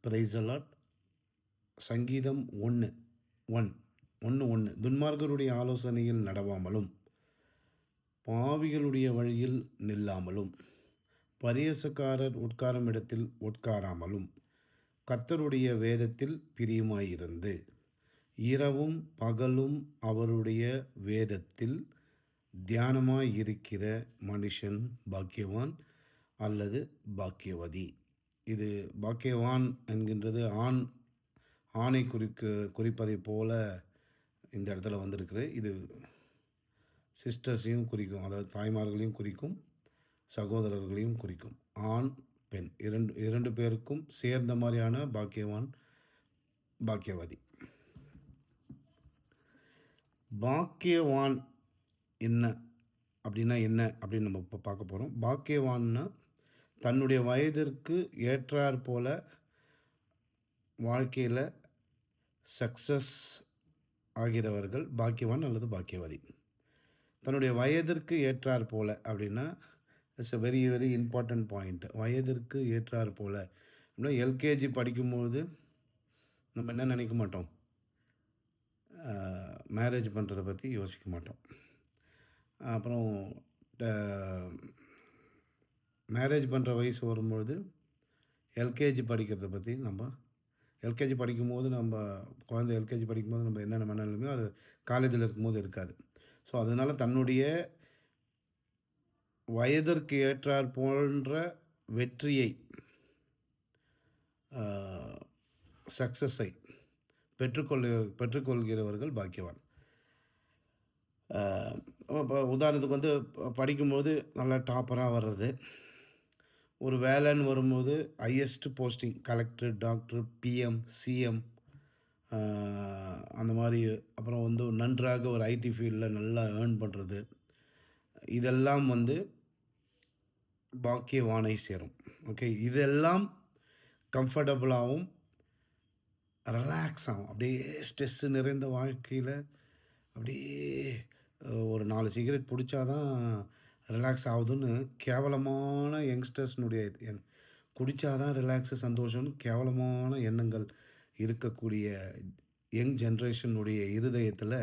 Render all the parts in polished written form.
Price allot. சங்கீதம் 1 1 1 1 துன்மார்க்கருடைய ஆலோசனையில் நடவாமலும் பாவிகளுடைய வழியில் நில்லாமலும் பரியாசக்காரர் உட்காரும் இடத்தில் உட்காராமலும் கர்த்தருடைய வேதத்தில் பிரியமாயிருந்து இரவும் பகலும் அவருடைய வேதத்தில் தியானமாயிருக்கிற மனுஷன் பாக்கியவான் அல்லது பாக்கியவதி. இது பாக்கியவான் என்கின்றது ஆணை குறிப்பதைப் போல இந்த இடத்துல வந்திருக்குது. இது சிஸ்டர்ஸையும் குறிக்கும், அதாவது தாய்மார்களையும் குறிக்கும், சகோதரர்களையும் குறிக்கும். ஆண் பெண் இரண்டு பேருக்கும் சேர்ந்த மாதிரியான பாக்கியவான் பாக்கியவதி. பாக்கியவான் என்ன அப்படின்னு நம்ம இப்போ பார்க்க போகிறோம். பாக்கியவான்னா தன்னுடைய வயதிற்கு ஏற்றாற் போல வாழ்க்கையில் சக்ஸஸ் ஆகிறவர்கள் பாக்கியவான் அல்லது பாக்கியவதி. தன்னுடைய வயதிற்கு ஏற்றாற் போல அப்படின்னா it's a very very important point. வயதிற்கு ஏற்றாற் போல அப்படின்னா எல்கேஜி படிக்கும்போது நம்ம என்ன நினைக்க மாட்டோம், மேரேஜ் பண்ணுறதை பற்றி யோசிக்க மாட்டோம். அப்புறம் மேரேஜ் பண்ணுற வயசு வரும்பொழுது எல்கேஜி படிக்கிறத பற்றி எல்கேஜி படிக்கும்போது குழந்தை எல்கேஜி படிக்கும்போது நம்ம என்னென்ன மனநிலைமையோ அது காலேஜில் இருக்கும்போது இருக்காது. ஸோ அதனால் தன்னுடைய வயதிற்கு ஏற்றாற் போன்ற வெற்றியை சக்ஸஸை பெற்றுக்கொள்கிறவர்கள் பாக்கியவான். இப்போ உதாரணத்துக்கு வந்து படிக்கும்போது நல்லா டாப்பராக வர்றது, ஒரு வேலைன்னு வரும்போது highest posting collector, doctor, PM, CM அந்த மாதிரி, அப்புறம் வந்து நன்றாக ஒரு ஐடி ஃபீல்டில் நல்லா ஏர்ன் பண்ணுறது, இதெல்லாம் வந்து பாக்கியவானை சேரும். ஓகே, இதெல்லாம் கம்ஃபர்டபுளாகவும் ரிலாக்ஸ் ஆகும். அப்படியே ஸ்ட்ரெஸ்ஸு நிறைந்த வாழ்க்கையில் அப்படியே ஒரு 4 சிகரெட் பிடிச்சாதான் ரிலாக்ஸ் ஆகுதுன்னு கேவலமான யங்ஸ்டர்ஸ்னுடைய குடித்தாதான் ரிலாக்ஸு சந்தோஷம்னு கேவலமான எண்ணங்கள் இருக்கக்கூடிய யங் ஜென்ரேஷனுடைய இருதயத்தில்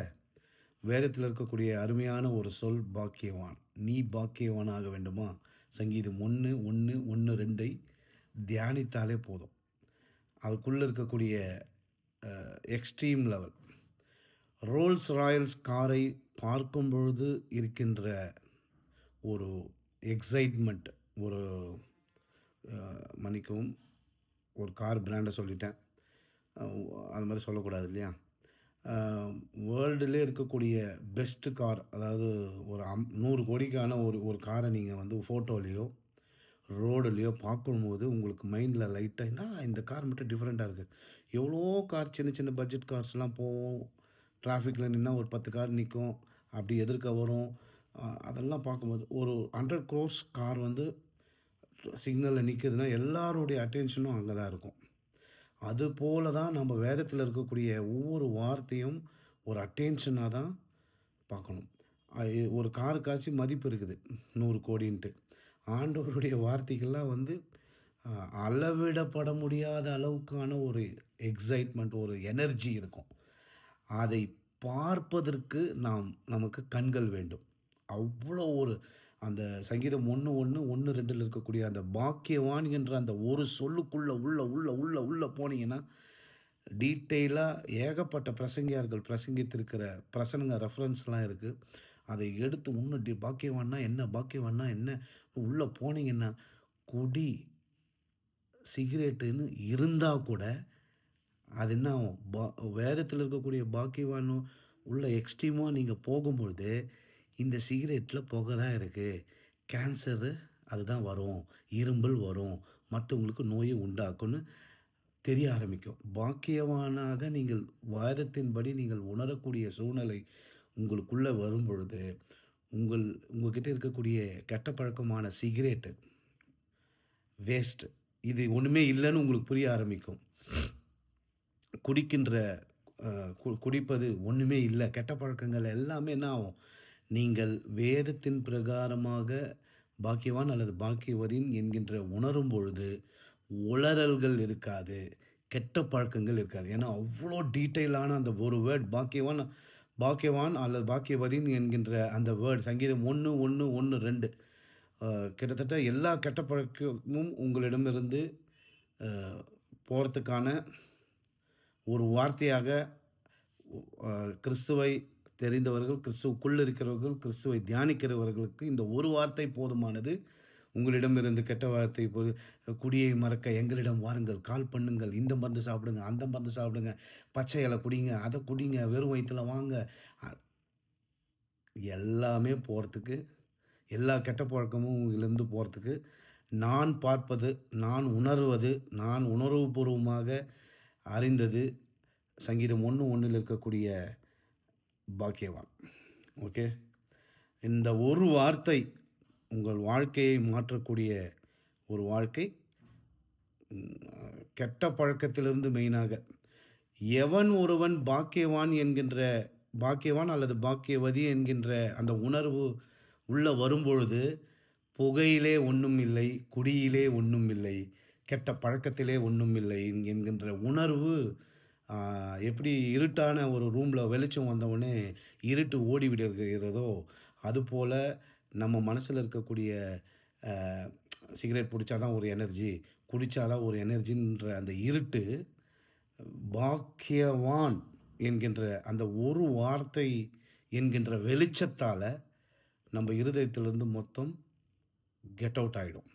வேதத்தில் இருக்கக்கூடிய அருமையான ஒரு சொல் பாக்கியவான். நீ பாக்கியவானாக வேண்டுமா? சங்கீதம் 1 1 1 2 தியானித்தாலே போதும். அதுக்குள்ளே இருக்கக்கூடிய எக்ஸ்ட்ரீம் லெவல். ரோல்ஸ் ராயல்ஸ் காரை பார்க்கும் பொழுது இருக்கின்ற ஒரு எக்ஸைட்மெண்ட், ஒரு மன்னிக்கவும், ஒரு கார் பிராண்டை சொல்லிட்டேன், அது மாதிரி சொல்லக்கூடாது இல்லையா? வேர்ல்டுலே இருக்கக்கூடிய பெஸ்ட்டு கார், அதாவது ஒரு 100 கோடிக்கான ஒரு காரை நீங்கள் வந்து ஃபோட்டோலேயோ ரோடுலேயோ பார்க்கும்போது உங்களுக்கு மைண்டில் லைட்டாக என்ன இந்த கார் மட்டும் டிஃப்ரெண்ட்டாக இருக்குது. எவ்வளோ கார், சின்ன சின்ன பட்ஜெட் கார்ஸ்லாம் போகும், டிராஃபிக்கில் நின்னா ஒரு 10 கார் நிற்கும், அப்படி எதிர்க்க வரும். அதெல்லாம் பார்க்கும்போது ஒரு 100 crores கார் வந்து சிக்னலில் நிற்குதுன்னா எல்லாருடைய அட்டென்ஷனும் அங்கே தான் இருக்கும். அதுபோல தான் நம்ம வேதத்தில் இருக்கக்கூடிய ஒவ்வொரு வார்த்தையும் ஒரு அட்டென்ஷனாக தான் பார்க்கணும். ஒரு காருக்காச்சும் மதிப்பு இருக்குது 100 கோடின்ட்டு. ஆண்டவருடைய வார்த்தைகள்லாம் வந்து அளவிடப்பட முடியாத அளவுக்கான ஒரு எக்ஸைட்மெண்ட், ஒரு எனர்ஜி இருக்கும். அதை பார்ப்பதற்கு நமக்கு கண்கள் வேண்டும். அவ்வளோ ஒரு அந்த சங்கீதம் 1 1 1 2ல் இருக்கக்கூடிய அந்த பாக்கியவான் என்ற அந்த ஒரு சொல்லுக்குள்ள உள்ள போனீங்கன்னா டீட்டெயிலாக ஏகப்பட்ட பிரசங்கியார்கள் பிரசங்கித்திருக்கிற பிரசங்க ரெஃபரன்ஸ்லாம் இருக்குது. அதை எடுத்து இன்னும் பாக்கியவான்னா என்ன உள்ளே போனீங்கன்னா, குடி சிகரெட்டுன்னு இருந்தால் கூட அது என்ன ஆகும், வேதத்தில் இருக்கக்கூடிய பாக்கியவானும் உள்ள எக்ஸ்ட்ரீமாக நீங்கள் போகும்பொழுது இந்த சிகரெட்டில் புகை தான் இருக்குது, கேன்சரு அதுதான் வரும், இரும்பல் வரும், மற்றவங்களுக்கு நோயை உண்டாக்கும்னு தெரிய ஆரம்பிக்கும். பாக்கியவானாக நீங்கள் வேதத்தின்படி நீங்கள் உணரக்கூடிய சூழ்நிலை உங்களுக்குள்ளே வரும்பொழுது உங்ககிட்ட இருக்கக்கூடிய கெட்ட பழக்கமான சிகரெட்டு வேஸ்ட்டு, இது ஒன்றுமே இல்லைன்னு உங்களுக்கு புரிய ஆரம்பிக்கும். குடிப்பது ஒன்றுமே இல்லை, கெட்ட பழக்கங்கள் எல்லாமே என்ன ஆகும், நீங்கள் வேதத்தின் பிரகாரமாக பாக்கியவான் அல்லது பாக்கியவதின் என்கின்ற உணரும் பொழுது உளறல்கள் இருக்காது, கெட்ட பழக்கங்கள் இருக்காது. ஏன்னா, அவ்ளோ டீட்டெயிலான அந்த ஒரு வேர்ட் பாக்கியவான் பாக்கியவான் அல்லது பாக்கியவதின் என்கின்ற அந்த வேர்ட் சங்கீதம் 1, 1, 1, 2 அ கிட்டத்தட்ட எல்லா கெட்ட பழக்கமும் உங்களிடமிருந்து அ போறதுக்கான ஒரு வார்த்தையாக அ கிறிஸ்துவை தெரிந்தவர்கள், கிறிஸ்துவுக்குள் இருக்கிறவர்கள், கிறிஸ்துவை தியானிக்கிறவர்களுக்கு இந்த ஒரு வார்த்தை போதுமானது. உங்களிடமிருந்து கெட்ட வார்த்தை போது குடியை மறக்க எங்களிடம் வாருங்கள், கால் பண்ணுங்கள், இந்த மருந்து சாப்பிடுங்க, அந்த மருந்து சாப்பிடுங்க, பச்சை இலை குடிங்க, அத குடிங்க, வெறும் வயித்துல வாங்க. அ எல்லாமே போறதுக்கு, எல்லா கெட்ட பழக்கமும் உங்களிருந்து போறதுக்கு, நான் பார்ப்பது, நான் உணர்வது, நான் உணர்வுபூர்வமாக அறிந்தது சங்கீதம் 1:1 இருக்கக்கூடிய பாக்கியவான். ஓகே. இந்த ஒரு வார்த்தை உங்கள் வாழ்க்கையை மாற்றக்கூடிய ஒரு வாழ்க்கை. கெட்ட பழக்கத்திலிருந்து மெயினாக. எவன் ஒருவன் பாக்கியவான் என்கின்ற பாக்கியவான் அல்லது பாக்கியவதி என்கின்ற அந்த உணர்வு உள்ள வரும்பொழுது, புகையிலே ஒண்ணும் இல்லை, குடியிலே ஒண்ணும் இல்லை, கெட்ட பழக்கத்திலே ஒண்ணும் இல்லை என்கின்ற உணர்வு ஆ எப்படி இருட்டான ஒரு ரூம்ல வெளிச்சம் வந்தவுடனே இருட்டு ஓடி விடுகிறதோ, அதுபோல நம்ம மனசுல இருக்கக்கூடிய அ சிகரெட் புடிச்சா தான் ஒரு எனர்ஜி, குடிச்சா தான் ஒரு எனர்ஜின்ற அந்த இருட்டு, பாக்கியவான் என்கின்ற அந்த ஒரு வார்த்தை என்கின்ற வெளிச்சத்தால, நம்ம இருதயத்திலிருந்து மொத்தம் கெட் அவுட் ஆயிடும்.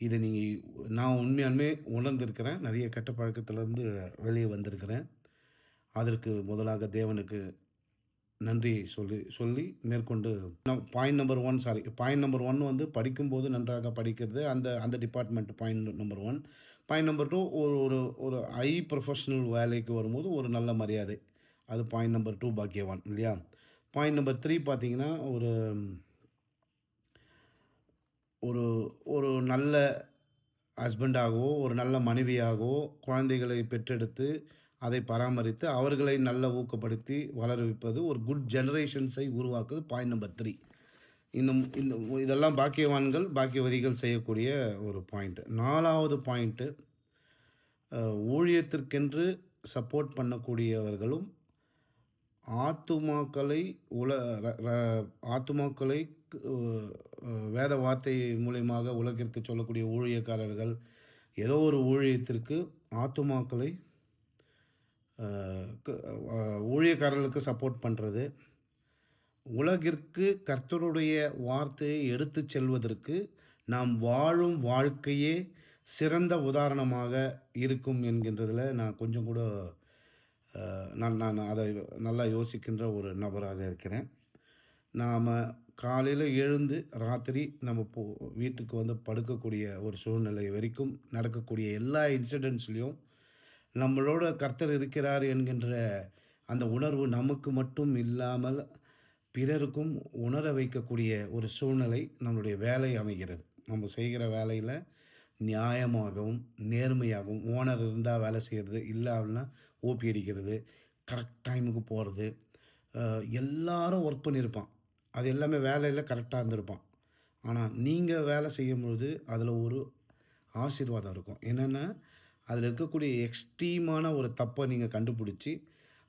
இத நீங்க நான் உண்மையாலுமே உணர்ந்திருக்கிறேன். நெறைய கெட்ட பழக்கத்திலருந்து வெளிய வந்திருக்கிறேன். அதற்கு முதலாக தேவனுக்கு நன்றி சொல்லி சொல்லி மேற்கொண்டு point number 1 sorry. Point number 1 வந்து படிக்கும்போது நன்றாக படிக்கிறது. அந்த அந்த department point number 1. Point number 2 ஒரு ஒரு ஒரு ஹை ப்ரொஃபஷனல் வேலைக்கு வரும்போது ஒரு நல்ல மரியாதை. அது பாயிண்ட் நம்பர் 2 பாக்கியவான் இல்லையா? பாயிண்ட் நம்பர் 3 பார்த்தீங்கன்னா, ஒரு ஒரு ஒரு நல்ல ஹஸ்பண்டாகவோ, ஒரு நல்ல மனைவியாகவோ, குழந்தைகளை பெற்றெடுத்து, அதை பராமரித்து, அவர்களை நல்ல ஊக்கப்படுத்தி வளர்விப்பது, ஒரு குட் ஜெனரேஷன்ஸை உருவாக்குவது பாயிண்ட் நம்பர் 3. இந்த இந்த இதெல்லாம் பாக்கியவான்கள், பாக்கியவதிகள் செய்யக்கூடிய ஒரு பாயிண்ட். 4வது பாயிண்ட் ஊழியத்திற்கென்று சப்போர்ட் பண்ணக்கூடியவர்களும், ஆத்துமாக்களை உல ர ர ஆத்துமாக்களை அ வேத வார்த்தை மூலியமாக உலகிற்கு சொல்லக்கூடிய ஊழியக்காரர்கள், ஏதோ ஒரு ஊழியத்திற்கு ஆத்துமாக்களை அ க அ ஊழியக்காரர்களுக்கு சப்போர்ட் பண்றது. உலகிற்கு கர்த்தருடைய வார்த்தையை எடுத்துச் செல்வதற்கு, நாம் வாழும் வாழ்க்கையே சிறந்த உதாரணமாக இருக்கும் என்கின்றதில நான் கொஞ்சம் கூட நான் நான் அதை நல்லா யோசிக்கின்ற ஒரு நபராக இருக்கிறேன். நாம காலையில எழுந்து ராத்திரி நம்ம வீட்டுக்கு வந்து படுக்கக்கூடிய ஒரு சூழ்நிலை வரைக்கும் நடக்கக்கூடிய எல்லா இன்சிடென்ட்ஸ்லயும் நம்மளோட கர்த்தர் இருக்கிறார் என்கின்ற அந்த உணர்வு நமக்கு மட்டும் இல்லாமல் பிறருக்கும் உணர வைக்கக்கூடிய ஒரு சூழ்நிலை நம்மளுடைய வேலை அமைகிறது. நம்ம செய்கிற வேலையில நியாயமாகவும், நேர்மையாகவும் ஓனர் இருந்தா வேலை செய்றது, இல்ல அப்படின்னா ஓபி அடிக்கிறது, கரெக்ட் டைமுக்கு போறது. அ எல்லாரும் ஒர்க் பண்ணியிருப்பான். அது எல்லாமே வேலையில கரெக்ட்டா இருந்திருப்பான். ஆனா, நீங்க வேலை செய்யும்பொழுது, அதில ஒரு ஆசீர்வாதம் இருக்கும். என்னன்னா, அதில இருக்கக்கூடிய எக்ஸ்ட்ரீமான ஒரு தப்ப நீங்க கண்டுபிடிச்சு,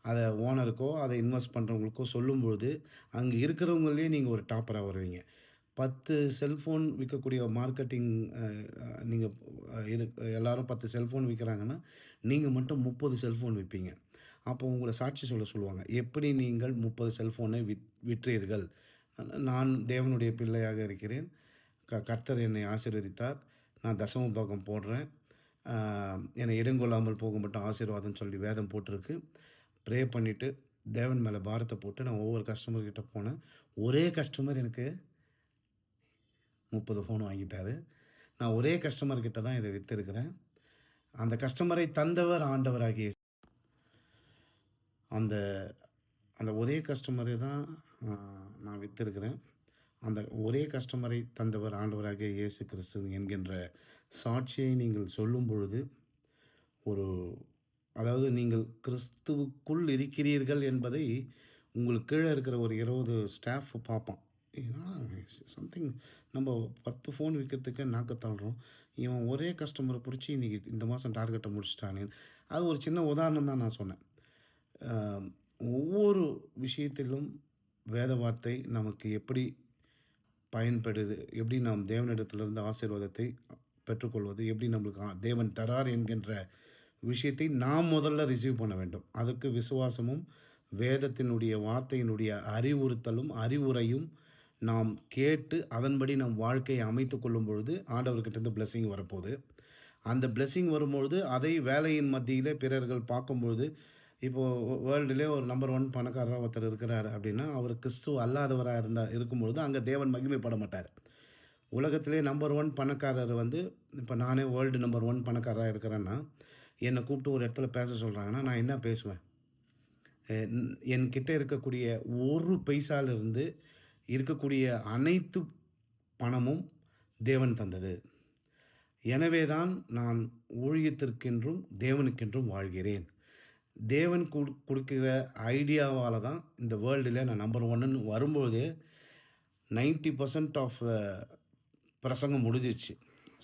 அத ஓனருக்கோ, அத இன்வெஸ்ட் பண்றவங்களுக்கோ சொல்லும்பொழுது, அங்க இருக்கிறவங்கள்லயே நீங்க ஒரு டாப்பரா வருவீங்க. 10 செல்ஃபோன் விக்கக்கூடிய மார்க்கெட்டிங் அ அ நீங்க இது எல்லாரும் 10 செல்ஃபோன் விக்கிறாங்கன்னா, நீங்க மட்டும் 30 செல்ஃபோன் விப்பீங்க. அப்போ உங்கள சாட்சி சொல்ல சொல்லுவாங்க. எப்படி நீங்கள் 30 செல்ஃபோனை விற்றீர்கள்? நான் தேவனுடைய பிள்ளையாக இருக்கிறேன். கர்த்தர் என்னை ஆசீர்வதித்தார். நான் தசம பாகம் போடுறேன். ஆ என்னை இடங்கொள்ளாமல் போக மட்டும் ஆசீர்வாதம்ன்னு சொல்லி வேதம் போட்டிருக்கு. ப்ரே பண்ணிட்டு, தேவன் மேல பாரத்த போட்டு நான் ஒவ்வொரு கஸ்டமர் கிட்ட போனேன். ஒரே கஸ்டமர் எனக்கு 30 ஃபோன் வாங்கிட்டாரு. நான் ஒரே கஸ்டமர் கிட்ட தான் இத வித்திருக்கிறேன். அந்த கஸ்டமரை தந்தவர் ஆண்டவராகிய அந்த அந்த ஒரே கஸ்டமரை தான் அ நான் வித்திருக்கிறேன். அந்த ஒரே கஸ்டமரை தந்தவர் ஆண்டவராகிய இயேசு கிறிஸ்து என்கின்ற சாட்சியை நீங்கள் சொல்லும் பொழுது, ஒரு அதாவது நீங்கள் கிறிஸ்துவுக்குள் இருக்கிறீர்கள் என்பதை உங்களுக்கு கீழ இருக்கிற ஒரு 20 ஸ்டாஃப் பார்ப்பான். என்னடா சம்திங் நம்ம 10 ஃபோன் விக்கிறதுக்கே நாக்க தள்ளுறோம். இவன் ஒரே கஸ்டமர புடிச்சு இன்னைக்கு இந்த மாசம் டார்கெட்ட முடிச்சுட்டானே. அது ஒரு சின்ன உதாரணம் தான் நான் சொன்னேன். அ ஒவ்வொரு விஷயத்திலும் வேத வார்த்தை நமக்கு எப்படி பயன்படுது? எப்படி நாம் தேவனிடத்திலிருந்து ஆசீர்வாதத்தை பெற்றுக்கொள்வது? எப்படி நம்மளுக்கு தேவன் தரார் என்கின்ற விஷயத்தை நாம் முதல்ல ரிசீவ் பண்ண வேண்டும். அதுக்கு விசுவாசமும், வேதத்தினுடைய வார்த்தையினுடைய அறிவுறுத்தலும், அறிவுரையும் நாம் கேட்டு அதன்படி நம் வாழ்க்கையை அமைத்துக் கொள்ளும் பொழுது, ஆண்டவர்கிட்டருந்து பிளெஸ்ஸிங் வரப்போது. அந்த பிளெஸ்ஸிங் வரும்பொழுது, அதை வேலையின் மத்தியிலே பிறர்கள் பார்க்கும்பொழுது, இப்போ வேர்ல்டுலே ஒரு நம்பர் 1 பணக்காரரா ஒருத்தர் இருக்கிறாரு அப்படின்னா, அவர் கிறிஸ்துவ அல்லாதவரா இருக்கும்பொழுது, அங்க தேவன் மகிமைப்பட மாட்டார். உலகத்திலே நம்பர் 1 பணக்காரர் வந்து இப்ப நானே வேர்ல்டு நம்பர் 1 பணக்காரரா இருக்கிறேன்னா, என்ன கூப்பிட்டு ஒரு இடத்துல பேச சொல்றாங்கன்னா, நான் என்ன பேசுவேன்? என்கிட்ட இருக்கக்கூடிய 1 பைசாலிருந்து இருக்கக்கூடிய அனைத்து பணமும் தேவன் தந்தது. எனவே தான் நான் ஊழியத்திற்கென்றும், தேவனுக்கென்றும் வாழ்கிறேன். தேவன் குடுக்கிற ஐடியாவால தான் இந்த வேர்ல்டுல நான் நம்பர் 1ன்னு வரும்பொழுதே 90% ஆஃப் த பிரசங்கம் முடிஞ்சிருச்சு.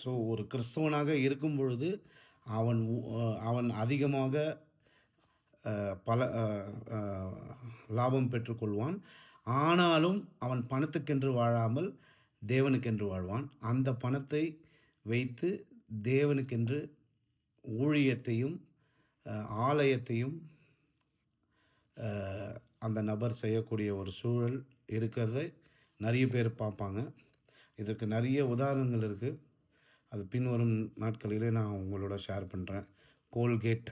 ஸோ ஒரு கிறிஸ்தவனாக இருக்கும் பொழுது, அவன் அதிகமாக பல அ லாபம் பெற்றுக்கொள்வான். ஆனாலும் அவன் பணத்துக்கென்று வாழாமல் தேவனுக்கென்று வாழ்வான். அந்த பணத்தை வைத்து தேவனுக்கென்று ஊழியத்தையும், அ ஆலயத்தையும் அ அந்த நபர் செய்யக்கூடிய ஒரு சூழல் இருக்கிறத நெறைய பேர் பார்ப்பாங்க. இதற்கு நெறைய உதாரணங்கள் இருக்கு. அது பின்வரும் நாட்களிலே நான் உங்களோட ஷேர் பண்றேன். கோல்கேட்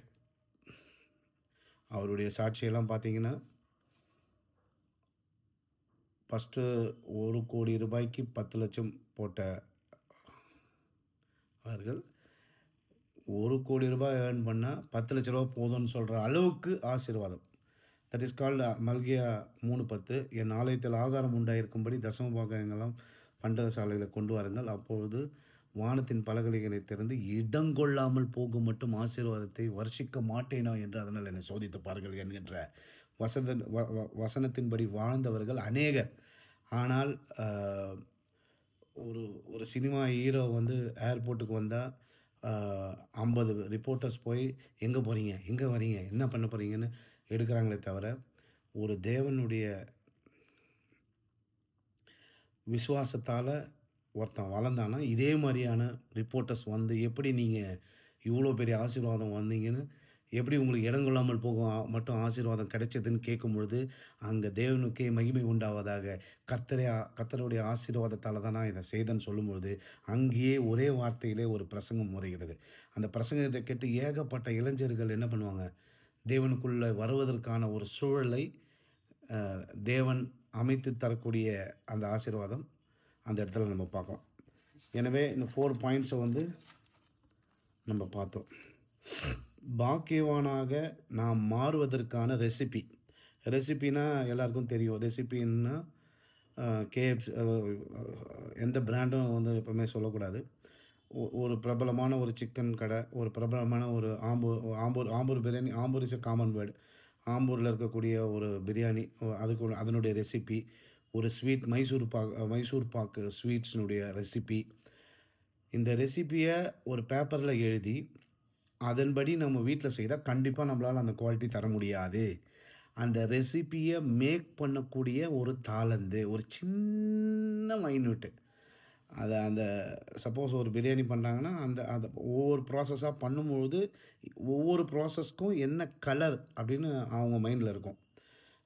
அவருடைய சாட்சியெல்லாம் பார்த்தீங்கன்னா, ஃபர்ஸ்ட்டு ரூ. 1,00,00,000க்கு 10,00,000 போட்ட அவர்கள் ரூ. 1,00,00,000 ஏர்ன் பண்ணா ரூ. 10,00,000 போதும்ன்னு சொல்ற அளவுக்கு ஆசீர்வாதம். தட் இஸ் கால்ட் மல்கியா 3:10 என் ஆலயத்தில் ஆகாரம் உண்டாயிருக்கும்படி தசம பாகங்களெல்லாம் பண்டகசாலையில கொண்டு வாருங்கள். அப்பொழுது வானத்தின் பலகணிகளை திறந்து இடங்கொள்ளாமல் போகும் மட்டும் ஆசீர்வாதத்தை வர்ஷிக்க மாட்டேனோ என்று அதனால் என்னை சோதித்துப் பாருங்கள் என்கின்ற வசனத்தின்படி வாழ்ந்தவர்கள் அநேகர். ஆனால் அ ஒரு ஒரு சினிமா ஹீரோ வந்து ஏர்போர்ட்டுக்கு வந்தா, அ 50 ரிப்போர்ட்டர்ஸ் போய், "எங்க போறீங்க? எங்க வரீங்க? என்ன பண்ண போறீங்கன்னு?" எடுக்குறாங்களே தவிர, ஒரு தேவனுடைய விசுவாசத்தால ஒருத்தன் வளர்ந்தான்னா, இதே மாரியான ரிப்போர்ட்டர்ஸ் வந்து, "எப்படி நீங்க இவ்ளோ பெரிய ஆசீர்வாதம் வந்தீங்கன்னு, எப்படி உங்களுக்கு இடங்கொள்ளாமல் போகும் மட்டும் ஆசீர்வாதம் கிடைச்சதுன்னு?" கேட்கும்பொழுது, அங்க தேவனுக்கே மகிமை உண்டாவதாக, கர்த்தருடைய ஆசீர்வாதத்தால தான் நான் இத செய்தேன்னு சொல்லும்பொழுது, அங்கேயே ஒரே வார்த்தையிலே ஒரு பிரசங்கம் வருகிறது. அந்த பிரசங்கத்த கேட்டு ஏகப்பட்ட இளைஞர்கள் என்ன பண்ணுவாங்க, தேவனுக்குள்ள வருவதற்கான ஒரு சூழலை தேவன் அமைத்து தரக்கூடிய அந்த ஆசீர்வாதம் அந்த இடத்துல நம்ம பார்க்கலாம். எனவே இந்த 4 பாயிண்ட்ஸ வந்து நம்ம பார்த்தோம். பாக்கியவானாக நாம் மாறுவதற்கான ரெசிபி. ரெசிபின்னா எல்லாருக்கும் தெரியும். ரெசிபின்னா அ KFC எந்த பிராண்டும் வந்து எப்பவுமே சொல்லக்கூடாது. ஒரு பிரபலமான ஒரு சிக்கன் கடை, ஒரு பிரபலமான ஒரு Ambur Ambur biryani Ambur is a common word. ஆம்பூர்ல இருக்கக்கூடிய ஒரு பிரியாணி, அதுக்கு அதனுடைய ரெசிபி, ஒரு ஸ்வீட் மைசூர் பாக்கு ஸ்வீட்ஸ்னுடைய ரெசிபி. இந்த ரெசிபிய ஒரு பேப்பர்ல எழுதி, அதன்படி நம்ம வீட்ல செய்தா கண்டிப்பா நம்மளால அந்த குவாலிட்டி தர முடியாது. அந்த ரெசிபிய மேக் பண்ணக்கூடிய ஒரு தாளந்து, ஒரு சின்ன மைன்யூட். அந்த சப்போஸ் ஒரு பிரியாணி பண்றாங்கன்னா, அந்த ஒவ்வொரு ப்ராசஸா பண்ணும்பொழுது, ஒவ்வொரு ப்ராசஸ்க்கும் என்ன கலர் அப்படின்னு அவங்க மைண்ட்ல இருக்கும்.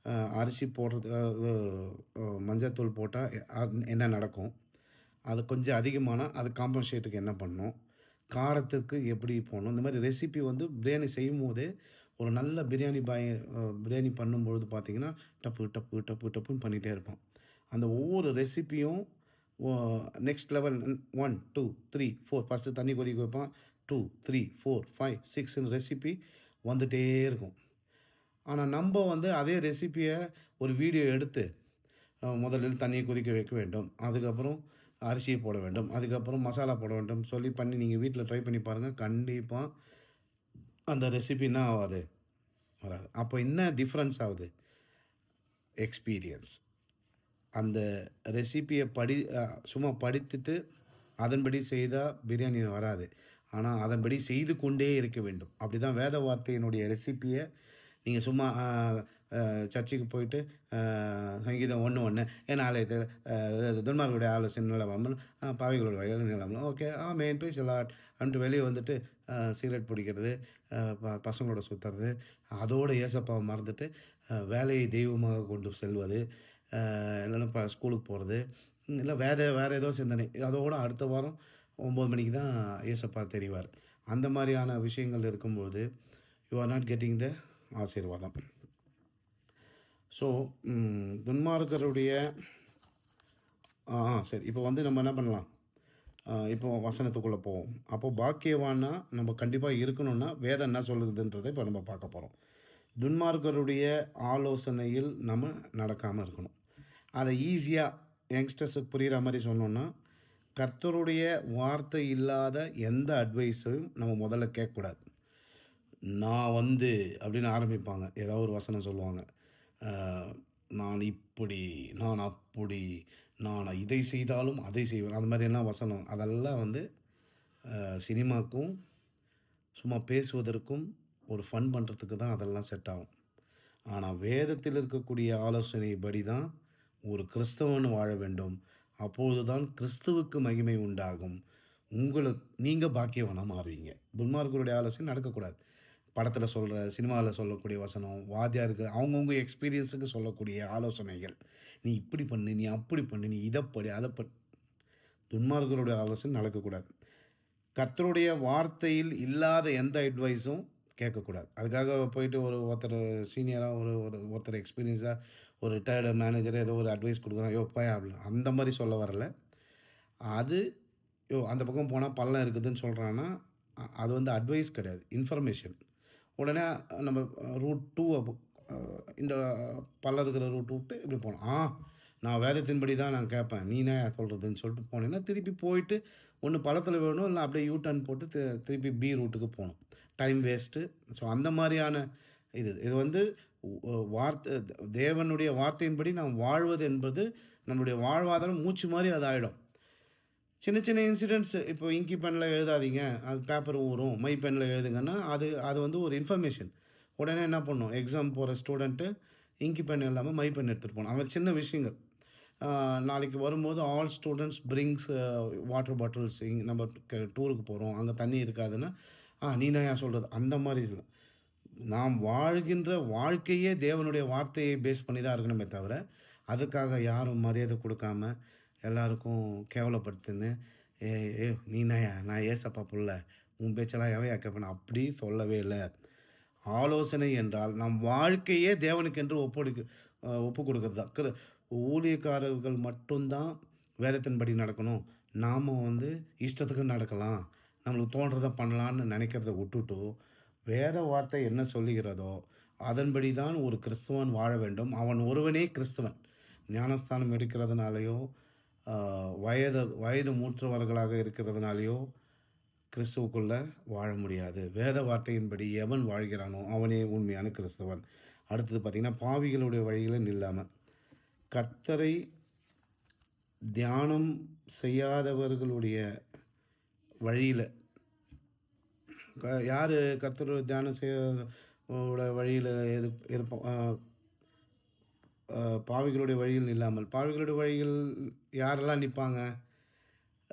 அ அரிசி போடுறது இது மஞ்சத்தூள் போட்டா என்ன நடக்கும்? அது கொஞ்சம் அதிகமானா, அது காம்பன்சேட்டுக்கு என்ன பண்ணணும்? காரத்துக்கு எப்படி போடணும்? இந்த மாரி ரெசிபி வந்து பிரியாணி செய்யும்போதே, ஒரு நல்ல பிரியாணி பண்ணும்பொழுது பார்த்தீங்கன்னா, டப்பு, டப்பு, டப்பு, டப்புன்னு பண்ணிட்டே இருப்பான். அந்த ஒவ்வொரு ரெசிபியும் ஒ நெக்ஸ்ட் லெவல் 1, 2, 3, 4 ஃபர்ஸ்ட்டு தண்ணி கொதிக்க வைப்பான். 2, 3, 4, 5, 6ன்னு ரெசிபி வந்துட்டே இருக்கும். ஆனா, நம்ப வந்து அதே ரெசிபிய ஒரு வீடியோ எடுத்து, முதலில் தண்ணீய கொதிக்க வைக்க வேண்டும். அதுக்கப்புறம் அரிசிய போட வேண்டும். அதுக்கப்புறம் மசாலா போட வேண்டும் சொல்லி பண்ணி நீங்க வீட்ல ட்ரை பண்ணி பாருங்க. கண்டிப்பா அந்த ரெசிபி என்ன ஆவாது? வராது. அப்போ என்ன டிஃபரன்ஸ் ஆவுது? எக்ஸ்பீரியன்ஸ். அந்த ரெசிபிய சும்மா படித்துட்டு, அதன்படி செய்தா பிரியாணி வராது. ஆனா, அதன்படி செய்து கொண்டே இருக்க வேண்டும். அப்படிதான் வேத வார்த்தையினுடைய ரெசிபிய நீங்க சும்மா சர்ச்சுக்கு போயிட்டு, சங்கீதம் 1:1 என் ஆலயத்தில் துன்மார்க்கருடைய ஆலோசனை நிலவாமல், பாவிகளுடைய வழிகள் நிலவாமல், okay amen praise the lord அப்படின்ட்டு வெளிய வந்துட்டு, சிகரெட் பிடிக்கிறது, பசங்களோட சுத்துறது, அதோட ஏசப்பாவ மறந்துட்டு, வேலையை தெய்வமாக கொண்டு செல்வது, இல்லன்னா ஸ்கூலுக்கு போறது, இல்ல வேற வேற ஏதோ சிந்தனை. அதோட அடுத்த வாரம் 9 மணிக்கு தான் ஏசப்பா தெரிவார். அந்த மாரியான விஷயங்கள் இருக்கும்போது, you are not getting the ஆசீர்வாதம். ஸோ, துன்மார்க்கருடைய சரி. இப்போ வந்து நம்ம என்ன பண்ணலாம்? இப்போ வசனத்துக்குள்ள போவோம். அப்போ பாக்கியவான்னா நம்ம கண்டிப்பா இருக்கணும்னா, வேதம் என்ன சொல்லுதுன்றத இப்ப நம்ம பார்க்க போறோம். துன்மார்க்கருடைய ஆலோசனையில் நம்ம நடக்காம இருக்கணும். அத ஈஸியா யங்ஸ்டர்ஸுக்கு புரியிற மாரி சொன்னோம்னா, கர்த்தருடைய வார்த்தை இல்லாத எந்த அட்வைஸையும் நம்ம முதல்ல கேட்கக்கூடாது. நான் வந்து அப்படின்னு ஆரம்பிப்பாங்க. ஏதாவது ஒரு வசனம் சொல்லுவாங்க. அ நான் இப்படி, நான் அப்படி, நான் இதை செய்தாலும் அதை செய்வேன். அந்த மாதிரியெல்லாம் வசனம். அதெல்லாம் வந்து சினிமாக்கும், சும்மா பேசுவதற்கும், ஒரு ஃபன் பண்றதுக்கு தான் அதெல்லாம் செட் ஆகும். ஆனா வேதத்தில் இருக்கக்கூடிய ஆலோசனைப்படி தான் ஒரு கிறிஸ்தவன் வாழ வேண்டும். அப்பொழுது தான் கிறிஸ்துவுக்கு மகிமை உண்டாகும். நீங்க பாக்கியவானா மாறுவீங்க. துன்மார்க்கருடைய ஆலோசனை நடக்கக்கூடாது. படத்துல சொல்ற, சினிமால சொல்லக்கூடிய வசனம், வாத்தியாருக்கு அவங்கவங்க எக்ஸ்பீரியன்ஸுக்கு சொல்லக்கூடிய ஆலோசனைகள். "நீ இப்படி பண்ணு, நீ அப்படி பண்ணு, நீ இத படி, அத துன்மார்க்கருடைய ஆலோசனை நடக்கக்கூடாது. கர்த்தருடைய வார்த்தையில் இல்லாத எந்த அட்வைஸும் கேட்கக்கூடாது. அதுக்காக போயிட்டு ஒருத்தர் சீனியரா ஒருத்தர் எக்ஸ்பீரியன்ஸா ஒரு ரிட்டயர்டு மேனேஜர் ஏதோ ஒரு அட்வைஸ் குடுக்குறான். "யோவ் போயா" அப்படின்னு. அந்த மாரி சொல்ல வரல. அது அந்த பக்கம் போனா பள்ளம் இருக்குதுன்னு சொல்றான்னா, அது வந்து அட்வைஸ் கிடையாது. இன்ஃபர்மேஷன். உடனே நம்ம ரூட் 2 அ இந்த பள்ளம் இருக்கிற ரூட் விட்டு இப்படி போணும். நான் வேதத்தின்படி தான் நான் கேட்பேன். நீ என்னய்யா சொல்றதுன்னு சொல்லிட்டு போனீங்கன்னா, திருப்பி போயிட்டு ஒண்ணு பள்ளத்தில விழணும், இல்ல அப்படியே யூ டர்ன் போட்டு திருப்பி பி ரூட்டுக்கு போணும். Time waste. ஸோ அந்த மாரியான இது வந்து வார்த்தை தேவனுடைய வார்த்தையின்படி நாம் வாழ்வது என்பது நம்முடைய வாழ்வாதாரம் மூச்சு மாரி அது ஆயிடும். சின்ன சின்ன இன்சிடென்ட்ஸ் இப்போ இங்கி பென்ல எழுதாதீங்க. அது பேப்பர் ஊரும். மை பென்ல எழுதுங்கன்னா, அது அது வந்து ஒரு இன்ஃபர்மேஷன். உடனே என்ன பண்ணும்? எக்ஸாம் போற ஸ்டூடண்ட்டு இங்கி பென் இல்லாம மை பென் எடுத்துட்டு போணும். அந்த சின்ன விஷயங்கள். ஆ நாளைக்கு வரும்போது all students brings water bottles நம்ம டூருக்கு போறோம். அங்க தண்ணி இருக்காதுன்னா, நீ என்னய்யா சொல்றது? அந்த மாரி இல்ல. நாம் வாழ்கின்ற வாழ்க்கையே தேவனுடைய வார்த்தையை பேஸ் பண்ணி தான் இருக்கணுமே தவிர, அதுக்காக யாரும் மரியாதை குடுக்காம, எல்லாருக்கும் கேவலப்படுத்தின்னு, ஏய் நீ என்னய்யா? நான் ஏசப்பா புள்ள. உன் பேச்செல்லாம் எவன்யா கேட்பான்? அப்படி சொல்லவே இல்ல. ஆலோசனை என்றால், நம் வாழ்க்கையே தேவனுக்கென்று ஒப்புக் குடுக்கிறது தான். ஊழியக்காரர்கள் மட்டும் தான் வேதத்தின்படி நடக்கணும். நாம வந்து இஷ்டத்துக்கு நடக்கலாம். நம்மளுக்கு தோன்றத பண்ணலான்னு நெனைக்கிறத விட்டுட்டு, வேத வார்த்தை என்ன சொல்லுகிறதோ, அதன்படி தான் ஒரு கிறிஸ்தவன் வாழ வேண்டும். அவன் ஒருவனே கிறிஸ்தவன். ஞானஸ்தானம் எடுக்கிறதுனாலயோ, அ வயது மூற்றவர்களாக இருக்கிறதுனாலயோ, கிறிஸ்துவுக்குள்ள வாழ முடியாது. வேத வார்த்தையின்படி எவன் வாழ்கிறானோ, அவனே உண்மையான கிறிஸ்தவன். அடுத்தது பார்த்தீங்கன்னா, பாவிகளுடைய வழியில நில்லாம. கர்த்தரை தியானம் செய்யாதவர்களுடைய வழியில யாரு கர்த்தர் தியானம் வழியில இருப்போம். பாவிகளுடைய வழியில் நில்லாமல். பாவிகளுடைய வழியில் யாரெல்லாம் நிப்பாங்க?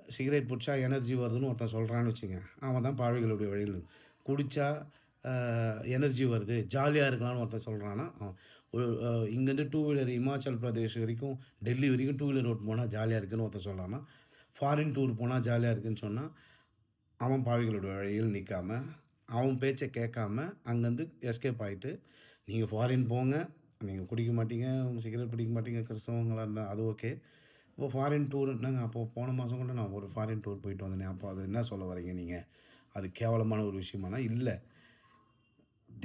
சிகரெட் புடிச்சா எனர்ஜி வருதுன்னு ஒருத்தன் சொல்றான்னு வச்சுக்கங்க. அவன் தான் பாவிகளுடைய வழியில் குடிச்சா எனர்ஜி வருது, ஜாலியா இருக்கலாம்ன்னு ஒருத்தன் சொல்றான்னா, அவன் ஒரு இங்கேருந்து டூ வீலர் இமாச்சல் பிரதேஷ் வரைக்கும், டெல்லி வரைக்கும் டூ வீலர் ஓட்டின்னு போனா ஜாலியா இருக்குன்னு ஒருத்தன் சொல்றான்னா, ஃபாரின் டூர் போனா ஜாலியா இருக்குன்னு சொன்னா, அவன் பாவிகளுடைய வழியில் நிக்காம, அவன் பேச்ச கேட்காம, அங்கருந்து எஸ்கேப் ஆயிட்டு, நீங்க ஃபாரின் போங்க, நீங்க குடிக்க மாட்டீங்க, சிகரெட் பிடிக்க மாட்டீங்க, கிறிஸ்தவங்களா இருந்தா அது ஓகே. இப்போ ஃபாரின் டூர் என்னங்க அப்போ போன மாசம் கூட நான் ஒரு ஃபாரின் டூர் போயிட்டு வந்தேனே, அப்போ அது என்ன சொல்ல வர்றீங்க நீங்க? அது கேவலமான ஒரு விஷயமானா? இல்ல.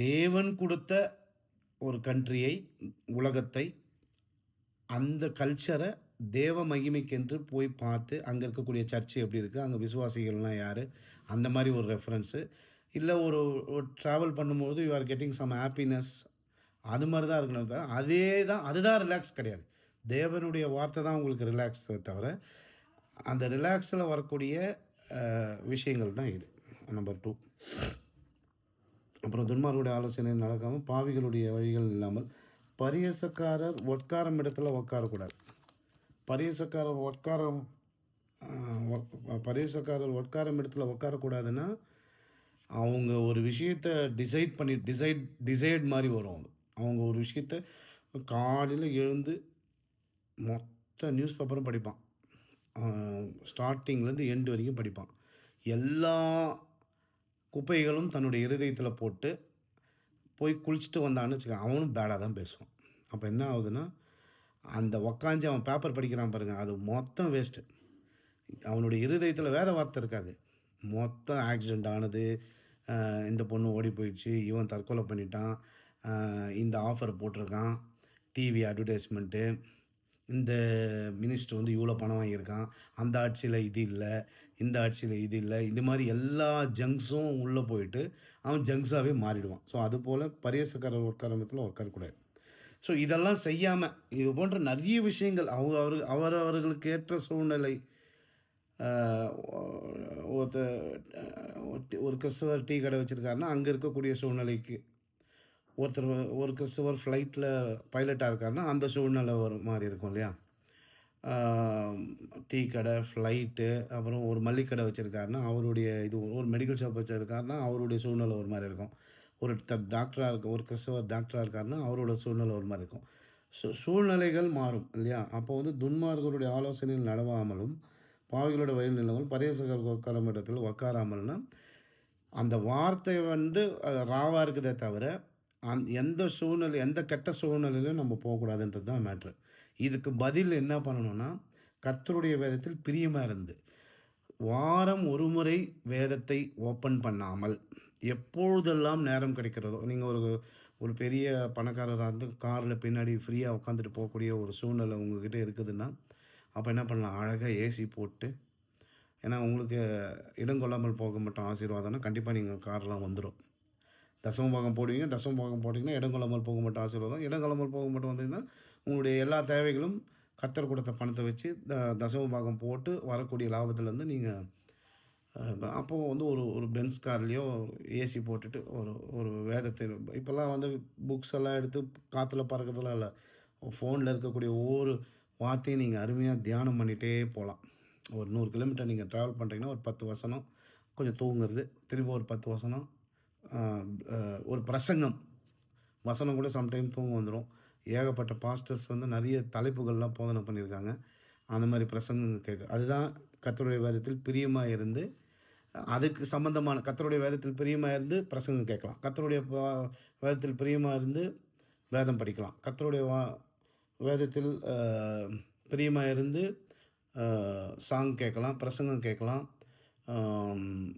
தேவன் குடுத்த ஒரு கண்ட்ரியை, உலகத்தை, அந்த கல்ச்சர தேவ மகிமைக்கென்று போய் பார்த்து, அங்க இருக்கக்கூடிய சர்ச் எப்படி இருக்கு? அங்க விசுவாசிகள்லாம் யாரு? அந்த மாரி ஒரு ரெஃபரன்ஸு. இல்ல ஒரு ஒரு டிராவல் பண்ணும்போது you are getting some happiness அது மாரி தான் இருக்கணுமே தவிர, அதுதான் ரிலாக்ஸ் கிடையாது. தேவனுடைய வார்த்தை தான் உங்களுக்கு ரிலாக்ஸே தவிர, அந்த ரிலாக்ஸ்ல வரக்கூடிய விஷயங்கள் தான் இது. நம்பர் 2. அப்புறம் துன்மார்க்கருடைய ஆலோசனை நடக்காமல், பாவிகளுடைய வழிகள் இல்லாமல், பரியாசக்காரர் உட்காரும் இடத்துல உட்காரக்கூடாது. பரியாசக்காரர் உட்காரும் அ பரியாசக்காரர் உட்காரும் இடத்துல உட்காரக்கூடாதுன்னா, அவங்க ஒரு விஷயத்த டிசைட் மாரி வரும் அது. அவங்க ஒரு விஷயத்த காலையில எழுந்து மொத்த நியூஸ் பேப்பரும் படிப்பான். அ ஸ்டார்ட்டிங்லேருந்து எண்ட் வரைக்கும் படிப்பான். எல்லா குப்பைகளும் தன்னுடைய இருதயத்தில போட்டு, போய் குளிச்சுட்டு வந்தான்னு வச்சுக்க, அவனும் பேடா தான் பேசுவான். அப்ப என்ன ஆகுதுன்னா, அந்த உக்காந்து அவன் பேப்பர் படிக்கிறான் பாருங்க, அது மொத்தம் வேஸ்ட்டு. அவனுடைய இருதயத்தில வேத வார்த்தை இருக்காது. மொத்தம் ஆக்சிடென்ட் ஆனது, இந்த பொண்ணு ஓடி போயிடுச்சு, இவன் தற்கொலை பண்ணிட்டான், இந்த ஆஃபர் போட்டிருக்கான், டிவி அட்வர்டைஸ்மென்ட்டு, இந்த மினிஸ்டர் வந்து இவ்வளோ பணம் வாங்கியிருக்கான், அந்த ஆட்சியில இது இல்ல, இந்த ஆட்சியில இது இல்ல. இது மாரி எல்லா ஜங்க்ஸும் உள்ள போயிட்டு, அவன் ஜங்க்ஸாவே மாறிடுவான். ஸோ, அதுபோல பரியாசக்காரர் உட்காரும் இடத்துல உட்காரக்கூடாது. ஸோ, இதெல்லாம் செய்யாம, இது போன்ற நெறைய விஷயங்கள் அவரவர்களுக்கு ஏற்ற சூழ்நிலை. அ ஒ ஒருத்த ஒரு கிறிஸ்தவர் டீ கடை வச்சிருக்காருன்னா, அங்க இருக்கக்கூடிய சூழ்நிலைக்கு. ஒருத்தர் ஒரு கிறிஸ்தவர் ஃப்ளைட்ல பைலட்டா இருக்காருன்னா, அந்த சூழ்நிலை ஒரு மாரி இருக்கும் இல்லையா? ஆ டீ கடை, ஃப்ளைட்டு, அப்புறம் ஒரு மளிகை கடை வச்சிருக்காருன்னா, அவருடைய இது ஒரு மெடிக்கல் ஷாப் வச்சிருக்காருன்னா, அவருடைய சூழ்நிலை ஒரு மாரி இருக்கும். ஒருத்தர் டாக்டரா ஒரு கிறிஸ்தவர் டாக்டரா இருக்காருன்னா, அவரோட சூழ்நிலை ஒரு மாரி இருக்கும். சூழ்நிலைகள் மாறும் இல்லையா? அப்போ வந்து துன்மார்க்கருடைய ஆலோசனையில் நடவாமலும், பாவிகளோட வழியில் நில்லாமலும், பரியாசக்காரர் உட்காரும் இடத்தில் உட்காராமல்னா, அந்த வார்த்தை வந்து ராவா இருக்குதே தவிர, எந்த சூழ்நிலை எந்த கெட்ட சூழ்நிலையிலும் நம்ம போகக்கூடாதுன்றது தான் மேட்ரு. இதுக்கு பதில் என்ன பண்ணணும்னா, கர்த்தருடைய வேதத்தில் பிரியமா இருந்து, வாரம் ஒரு முறை வேதத்தை ஓப்பன் பண்ணாமல், எப்பொழுதெல்லாம் நேரம் கிடைக்கிறதோ, நீங்க ஒரு ஒரு பெரிய பணக்காரரா இருந்து கார்ல பின்னாடி ஃப்ரீயா உட்காந்துட்டு போகக்கூடிய ஒரு சூழ்நிலை உங்ககிட்ட இருக்குதுன்னா, அப்ப என்ன பண்ணலாம்? அழகா ஏசி போட்டு, ஏன்னா உங்களுக்கு இடம் கொள்ளாமல் போக மட்டும் ஆசீர்வாதம்னா, கண்டிப்பா நீங்க கார்லாம் வந்துரும். தசம பாகம் போடுவீங்க. தசம பாகம் போட்டீங்கன்னா, இடம் கொள்ளாமல் போக மட்டும் ஆசீர்வாதம். இடம் கொள்ளாமல் போக மட்டும் வந்தீங்கன்னா, உங்களுடைய எல்லா தேவைகளும் கர்த்தர் குடுத்த பணத்த வச்சு தசம பாகம் போட்டு வரக்கூடிய லாபத்திலருந்து நீங்க அப்போ வந்து ஒரு ஒரு பென்ஸ் கார்லயோ ஏசி போட்டுட்டு ஒரு ஒரு வேதத்தை இப்பலாம் வந்து புக்ஸ் எல்லாம் எடுத்து காத்துல பறக்கிறதெல்லாம் இல்ல. ஃபோன்ல இருக்கக்கூடிய ஒவ்வொரு வார்த்தையும் நீங்க அருமையா தியானம் பண்ணிட்டே போலாம். ஒரு 100 கிலோமீட்டர் நீங்க டிராவல் பண்றீங்கன்னா, ஒரு 10 வசனம், கொஞ்சம் தூங்குறது, திரும்ப ஒரு 10 வசனம், அ அ ஒரு பிரசங்கம். வசனம் கூட சம்டைம் தூக்கம் வந்துரும். ஏகப்பட்ட பாஸ்டர்ஸ் வந்து நெறைய தலைப்புகள்லாம் போதனை பண்ணியிருக்காங்க. அந்த மாரி பிரசங்கங்கள் அதுதான் கர்த்தருடைய வேதத்தில் பிரியமா இருந்து, அதுக்கு சம்மந்தமான கர்த்தருடைய வேதத்தில் பிரியமா இருந்து பிரசங்கம் கேட்கலாம். கர்த்தருடைய வேதத்தில் பிரியமா இருந்து வேதம் படிக்கலாம். கர்த்தருடைய வேதத்தில் பிரியமா இருந்து அ சாங் கேட்கலாம், பிரசங்கம் கேட்கலாம்,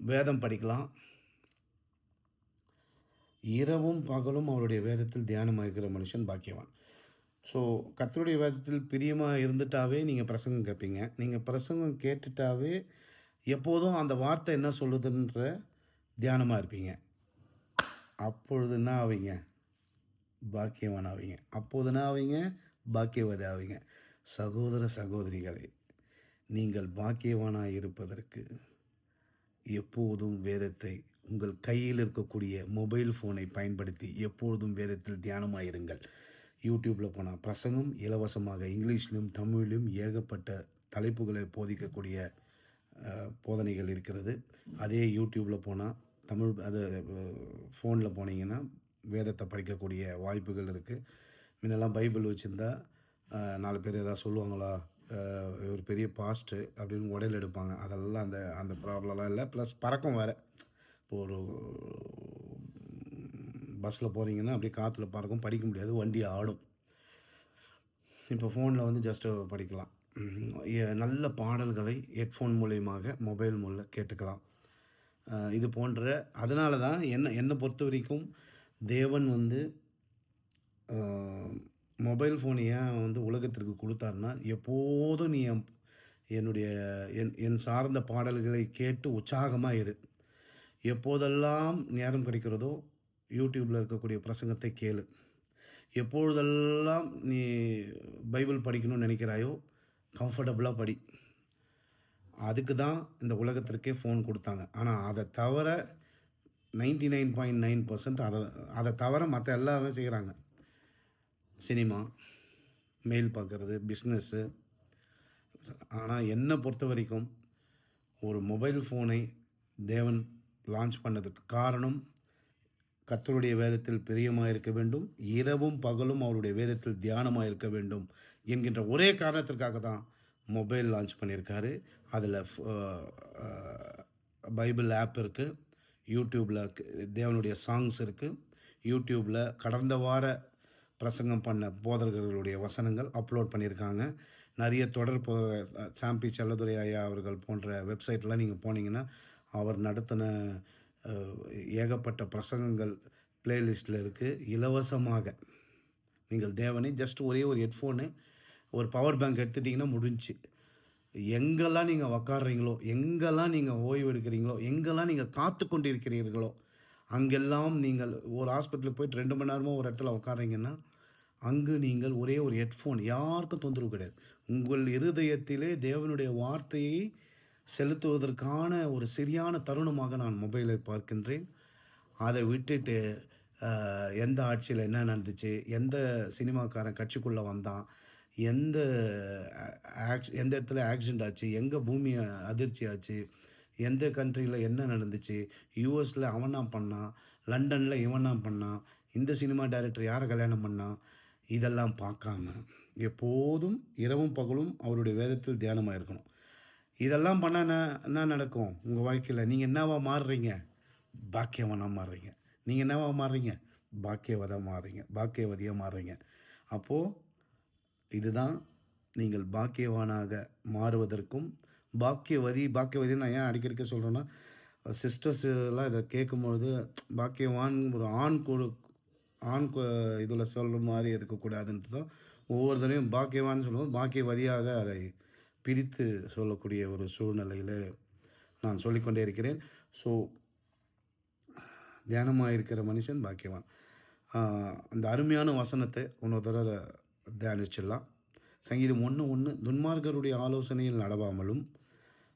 வேதம் படிக்கலாம். இரவும் பகலும் அவருடைய வேதத்தில் தியானமா இருக்கிற மனுஷன் பாக்கியவான். ஸோ, கர்த்தருடைய வேதத்தில் பிரியமா இருந்துட்டாவே நீங்க பிரசங்கம் கேட்பீங்க. நீங்க பிரசங்கம் கேட்டுட்டாவே, எப்போதும் அந்த வார்த்தை என்ன சொல்லுதுன்ற தியானமா இருப்பீங்க. அப்பொழுது என்ன ஆவீங்க? பாக்கியவான் ஆவீங்க. அப்போது என்ன ஆவீங்க? பாக்கியவதி ஆவீங்க. சகோதர, சகோதரிகளே, நீங்கள் பாக்கியவானாய் இருப்பதற்கு எப்போதும் வேதத்தை உங்கள் கையில் இருக்கக்கூடிய மொபைல் ஃபோனை பயன்படுத்தி எப்பொழுதும் வேதத்தில் தியானமாயிருங்கள். யூடியூப்ல போனா பிரசங்கம் இலவசமாக இங்கிலீஷ்லயும், தமிழ்லயும் ஏகப்பட்ட தலைப்புகளை போதிக்கக்கூடிய போதனைகள் இருக்கிறது. அதே யூடியூப்ல போனா தமிழ் அது ஃபோன்ல போனீங்கன்னா, வேதத்த படிக்கக்கூடிய வாய்ப்புகள் இருக்கு. முன்னெல்லாம் பைபிள் வச்சிருந்தா, 4 பேர் ஏதாவது சொல்லுவாங்களா? இவரு பெரிய பாஸ்ட்டு அப்படின்னு உடையில எடுப்பாங்க. அதெல்லாம் அந்த அந்த ப்ராப்ளம்லாம் இல்ல. ப்ளஸ் பறக்கும் வேற. இப்போ ஒரு பஸ்ல போறீங்கன்னா, அப்படியே காத்துல பறக்கும். படிக்க முடியாது. வண்டி ஆடும். இப்போ ஃபோன்ல வந்து ஜஸ்ட் படிக்கலாம். நல்ல பாடல்களை ஹெட்ஃபோன் மூலியமாக மொபைல் கேட்டுக்கலாம். இது போன்ற அதனால தான் என்ன பொறுத்தவரைக்கும் தேவன் வந்து அ மொபைல் ஃபோன் ஏன் வந்து உலகத்திற்கு குடுத்தார்ன்னா, எப்போதும் நீ என்னுடைய என் சார்ந்த பாடல்களை கேட்டு உற்சாகமா இரு. எப்போதெல்லாம் நேரம் கிடைக்கிறதோ, யூடியூப்ல இருக்கக்கூடிய பிரசங்கத்தை கேளு. எப்பொழுதெல்லாம் நீ பைபிள் படிக்கணும்னு நினைக்கிறாயோ, கம்ஃபர்டபுளா படி. அதுக்கு தான் இந்த உலகத்திற்கே ஃபோன் குடுத்தாங்க. ஆனா, அத தவர 99.9% அத தவர மத்த எல்லாமே செய்றாங்க. சினிமா, மெயில் பார்க்கறது, பிசினஸ்ஸு. ஆனா, என்ன பொறுத்தவரைக்கும் ஒரு மொபைல் ஃபோனை தேவன் லான்ச் பண்ணதுக்கு காரணம், கர்த்தருடைய வேதத்தில் பிரியமாயிருக்க வேண்டும். இரவும் பகலும் அவருடைய வேதத்தில் தியானமாயிருக்க வேண்டும் என்கின்ற ஒரே காரணத்திற்காக தான் மொபைல் லான்ச் பண்ணியிருக்காரு. அதில அ பைபிள் ஆப் இருக்கு. யூடியூப்ல தேவனுடைய சாங்ஸ் இருக்கு. யூடியூப்ல கடந்த வார பிரசங்கம் பண்ண போதகர்களுடைய வசனங்கள் அப்லோட் பண்ணியிருக்காங்க. நெறைய தொடர் சாம்பி செல்லதுரை ஐயா அவர்கள் போன்ற வெப்சைட்லாம் நீங்க போனீங்கன்னா, அவர் நடத்தின அ ஏகப்பட்ட பிரசங்கங்கள் பிளேலிஸ்ட்ல இருக்கு. இலவசமாக நீங்கள் தேவனை ஜஸ்ட் ஒரே ஒரு ஹெட்ஃபோனு, ஒரு பவர் பேங்க் எடுத்துட்டீங்கன்னா முடிஞ்சுச்சு. எங்கெல்லாம் நீங்க உட்கார்றீங்களோ, எங்கெல்லாம் நீங்க ஓய்வு எடுக்கிறீங்களோ, எங்கெல்லாம் நீங்க காத்துக் கொண்டிருக்கிறீர்களோ, அங்கெல்லாம் நீங்கள் ஒரு ஹாஸ்பிட்டலுக்கு போயிட்டு 2 மணி நேரமா ஒரு இடத்துல உட்கார்றீங்கன்னா, அங்கு நீங்கள் ஒரே ஒரு ஹெட்ஃபோன் யாருக்கும் தொந்தரவு கிடையாது. உங்கள் இருதயத்திலே தேவனுடைய வார்த்தையை செலுத்துவதற்கான ஒரு சரியான தருணமாக நான் மொபைலை பார்க்கின்றேன். அத விட்டுட்டு, எந்த ஆட்சியில என்ன நடந்துச்சு? எந்த சினிமாக்காரன் கட்சிக்குள்ள வந்தான்? எந்த அ எந்த இடத்துல ஆக்சிடென்ட் ஆச்சு? எங்க பூமி அதிர்ச்சி ஆச்சு? எந்த கண்ட்ரில என்ன நடந்துச்சு? யுஎஸ்ல அவனா பண்ணான்? லண்டன்ல இவனா பண்ணான்? இந்த சினிமா டைரக்டர் யார கல்யாணம் பண்ணான்? இதெல்லாம் பார்க்காம, எப்போதும் இரவும் பகலும் அவருடைய வேதத்தில் தியானமா இருக்கணும். இதெல்லாம் பண்ணா என்ன நடக்கும்? உங்க வாழ்க்கையில நீங்க என்னவா மாறுறீங்க? பாக்கியவானா மாறுறீங்க. நீங்க என்னவா மாறுறீங்க? பாக்கியவதா மாறுறீங்க. பாக்கியவதியா மாறுறீங்க. அப்போ இதுதான் நீங்கள் பாக்கியவானாக மாறுவதற்கும், பாக்கியவதின்னு நான் ஏன் அடிக்கடிக்க சொல்றேன்னா, சிஸ்டர்ஸ் எல்லாம் இத கேட்கும்பொழுது பாக்கியவான் ஒரு ஆண் இதுல சொல்ற மாரி இருக்கக்கூடாதுன்ட்டு தான் ஒவ்வொரு தடவையும் பாக்கியவான்னு சொல்லுவோம். பாக்கியவதியாக அதை பிரித்து சொல்லக்கூடிய ஒரு சூழ்நிலையில நான் சொல்லிக்கொண்டே இருக்கிறேன். ஸோ தியானமாயிருக்கிற மனுஷன் பாக்கியவான். ஆ அந்த அருமையான வசனத்தை இன்னொரு தடவ தியானிச்சிடலாம். சங்கீதம் 1:1 துன்மார்க்கருடைய ஆலோசனையில் நடவாமலும்,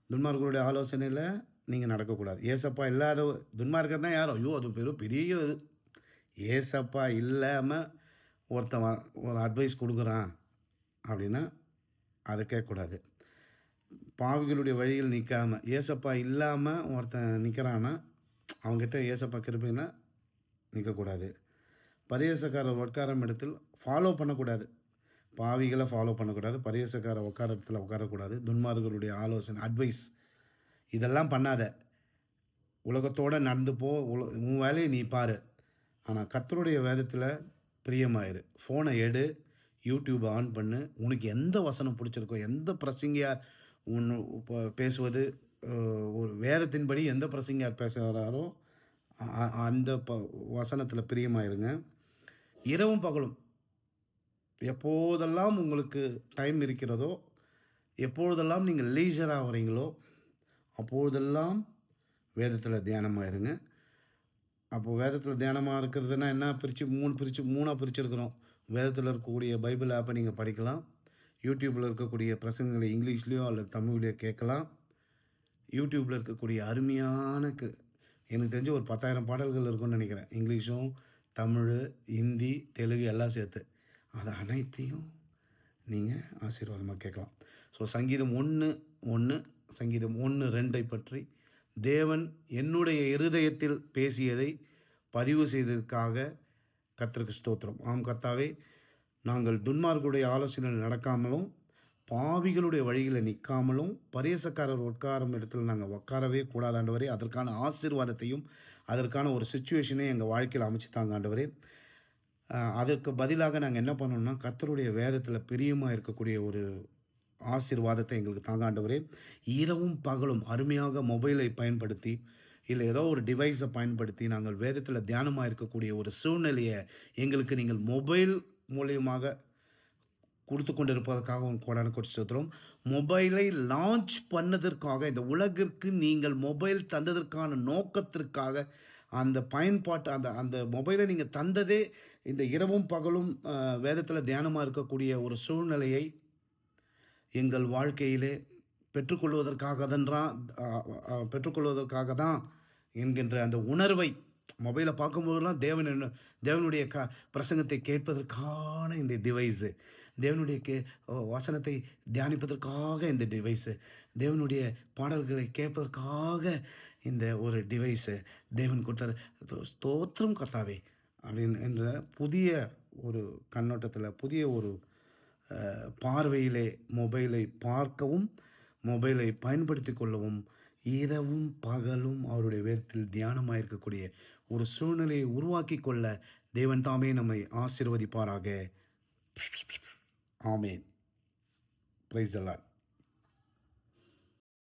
துன்மார்க்கருடைய ஆலோசனையில நீங்க நடக்கக்கூடாது. ஏசப்பா இல்லாத துன்மார்க்கர்னா யாரு? ஐயோ! அது பெரிய இது. ஏசப்பா இல்லாம ஒருத்தன் ஒரு அட்வைஸ் குடுக்குறான் அப்படின்னா, அத கேட்கக்கூடாது. பாவிகளுடைய வழியில் நிக்காம, ஏசப்பா இல்லாம ஒருத்தன் நிக்கிறான்னா, அவன்கிட்ட ஏசப்பா கிருபைன்னா நிக்கக்கூடாது. பரியாசக்காரர் உட்காரும் இடத்தில் ஃபாலோ பண்ணக்கூடாது. பாவிகள ஃபாலோ பண்ணக்கூடாது. பரியாசக்காரர் உட்கார இடத்துல உட்காரக்கூடாது. துன்மார்க்கருடைய ஆலோசனை, அட்வைஸ் இதெல்லாம் பண்ணாத. உலகத்தோட நடந்து போ. உன் வேலைய நீ பாரு. ஆனா கர்த்தருடைய வேதத்தில பிரியமாயிரு. ஃபோன எடு. யூடியூப ஆன் பண்ணு. உனக்கு எந்த வசனம் புடிச்சிருக்கோ, எந்த பிரசங்கியார் உன்னு பேசுவது ஒரு வேதத்தின்படி எந்த பிரசங்கியார் பேசுறாரோ, அந்த வசனத்தில பிரியமாயிருங்க. இரவும் பகலும் எப்போதெல்லாம் உங்களுக்கு டைம் இருக்கிறதோ, எப்பொழுதெல்லாம் நீங்க லீசர் ஆவுறீங்களோ, அப்பொழுதெல்லாம் வேதத்தில தியானமா இருங்க. அப்போ வேதத்தில தியானமா இருக்கிறதுனா என்ன பிரிச்சு 3ஆ பிரிச்சிருக்கிறோம். வேதத்தில இருக்கக்கூடிய பைபிள் ஆப்ப நீங்க படிக்கலாம். யூடியூப்ல இருக்கக்கூடிய பிரசங்கங்களை இங்கிலீஷ்லயோ அல்லது தமிழ்லயோ கேட்கலாம். யூடியூப்ல இருக்கக்கூடிய அருமையான எனக்கு தெரிஞ்சு ஒரு 10,000 பாடல்கள் இருக்கும்னு நெனைக்கிறேன். இங்கிலீஷும், தமிழு, ஹிந்தி, தெலுங்கு எல்லாம் சேர்த்து. அது அனைத்தையும் நீங்க ஆசீர்வாதமா கேட்கலாம். ஸோ சங்கீதம் 1:1 சங்கீதம் 1:2 பற்றி தேவன் என்னுடைய இருதயத்தில் பேசியதை பதிவு செய்ததற்காக கர்த்தருக்கு ஸ்தோத்திரம். ஆம் கர்த்தாவே, நாங்கள் துன்மார்க்கருடைய ஆலோசனையில் நடக்காமலும், பாவிகளுடைய வழியில நிக்காமலும், பரியாசக்காரர் உட்காரும் இடத்துல நாங்க உட்காரவே கூடாது ஆண்டவரே. அதற்கான ஆசீர்வாதத்தையும், அதற்கான ஒரு சிச்சுவேஷனையும் எங்க வாழ்க்கையில அமைச்சு தாங்க ஆண்டவரே. அதற்கு பதிலாக நாங்க என்ன பண்ணணும்னா, கர்த்தருடைய வேதத்தில பிரியமா இருக்கக்கூடிய ஒரு ஆசீர்வாதத்தை எங்களுக்கு தாங்க ஆண்டவரே. இரவும் பகலும் அருமையாக மொபைலை பயன்படுத்தி, இல்ல ஏதோ ஒரு டிவைஸ பயன்படுத்தி நாங்கள் வேதத்தில தியானமா இருக்கக்கூடிய ஒரு சூழ்நிலைய எங்களுக்கு நீங்கள் மொபைல் மூலியமாக குடுத்து கொண்டிருப்பதற்காகவும் கோடான கோடி ஸ்தோத்திரம். மொபைலை லான்ச் பண்ணதற்காக, இந்த உலகிற்கு நீங்கள் மொபைல் தந்ததற்கான நோக்கத்திற்காக, அந்த பயன்பாட்டு அந்த அந்த மொபைல நீங்க தந்ததே, இந்த இரவும் பகலும் வேதத்தில தியானமா இருக்கக்கூடிய ஒரு சூழ்நிலையை எங்கள் வாழ்க்கையிலே அ அ பெற்றுக்கொள்வதற்காக தான் என்கின்ற அந்த உணர்வை மொபைல பார்க்கும்போதெல்லாம் தேவனுடைய பிரசங்கத்தை கேட்பதற்கான இந்த டிவைஸு. தேவனுடைய வசனத்தை தியானிப்பதற்காக இந்த டிவைஸு. தேவனுடைய பாடல்களை கேட்பதற்காக இந்த ஒரு டிவைஸு தேவன் கொடுத்தாரு. ஸ்தோத்திரம் கர்த்தாவே! அப்படின்னு என்ற புதிய ஒரு கண்ணோட்டத்தில, புதிய ஒரு பார்வையிலே மொபைலை பார்க்கவும், மொபைலை பயன்படுத்திக் கொள்ளவும், இரவும் பகலும் அவருடைய வேதத்தில் தியானமாய் இருக்கக்கூடிய ஒரு சூழ்நிலையை உருவாக்கிக் கொள்ள தேவன் தாமே நம்மை ஆசீர்வதிப்பாராக. ஆமென். Praise the Lord.